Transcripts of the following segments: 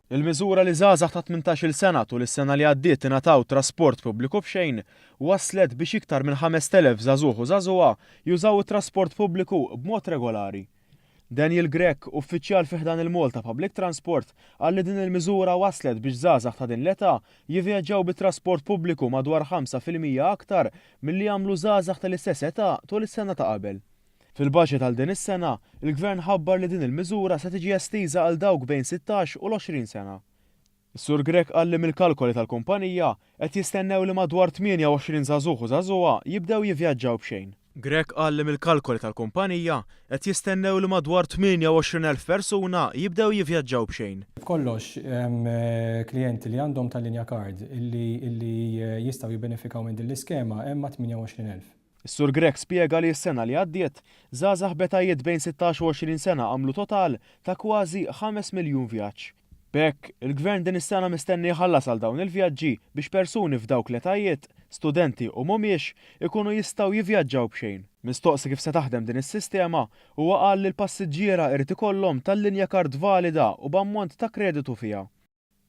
Il-miżura li żgħażagħ ta' 18-il sena tul is-sena li għaddiet ingħataw trasport pubbliku b'xejn waslet biex iktar minn 5,000 żagħżugħ u żagħżugħa jużaw it-trasport pubbliku b'mod regolari. Daniel Grek, uffiċjal fih dan il-Malta Public Transport, qal li din il-miżura waslet biex żgħażagħ ta' din l-età jivvjaġġaw bit-trasport pubbliku madwar 5% aktar milli jagħmlu żgħażagħ tal-istess età tul is-sena ta' qabel. Fil-baġit għal din is-sena, il-Gvern ħabbar li din il-miżura se tiġi estiża għal dawk bejn 16 u l-20 sena. Is-Sur Grek qal li mill-kalkoli tal-kumpanija qed jistennew li madwar 28 żagħżugħ u żagħżugħa jibdew jivvjaġġaw b'xejn. Grek qal li mill-kalkoli tal-kumpanija qed jistennew li madwar 28,000 persuna jibdew jivvjaġġaw b'xejn. Kollox klijenti li għandhom tal-linja card illi jistgħu jibbenefikaw minn din l-iskema hemm 28,000. Is-Sur Grek spjega li s-sena li għaddiet żgħażagħ betajiet bejn 16 u 20 sena għamlu total ta' kważi 5 miljun vjaġġ. B'hekk, il-Gvern din is-sena mistenni jħallas għal dawn il-vjaġġi biex persuni f'dawk l-etajiet, studenti u mhumiex ikunu jistgħu jivvjaġġaw b'xejn. Mistoqsi kif se taħdem din is-sistema huwa qal li l-passiġġiera irid ikollhom tal-linja kard valida u b'ammont ta' kreditu fiha.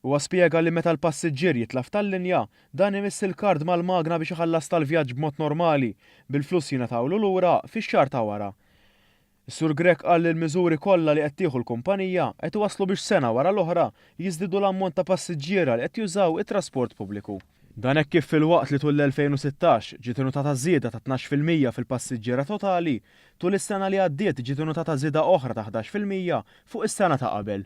Huwa spjega li meta l-passiġġier jitlaf tal-linja, dan imiss il-kard mal-magna biex iħallas tal-vjaġġ b'mod normali bil-flus jingħatawlu lura fix-xahar ta' wara. Is-Sur Grek qal li l-miżuri kollha li qed tieħu l-kumpanija qed iwasslu biex sena wara l-oħra jiżdiedu l-ammont ta' passiġġiera li qed jużaw it-trasport pubbliku. Dan hekk kif fil-waqt li tul l-2016 ġiet inutata żieda ta' 12% fil-passiġġiera totali, tul is-sena li għaddiet ġiet inutata żieda oħra ta' 11% fuq is-sena ta' qabel.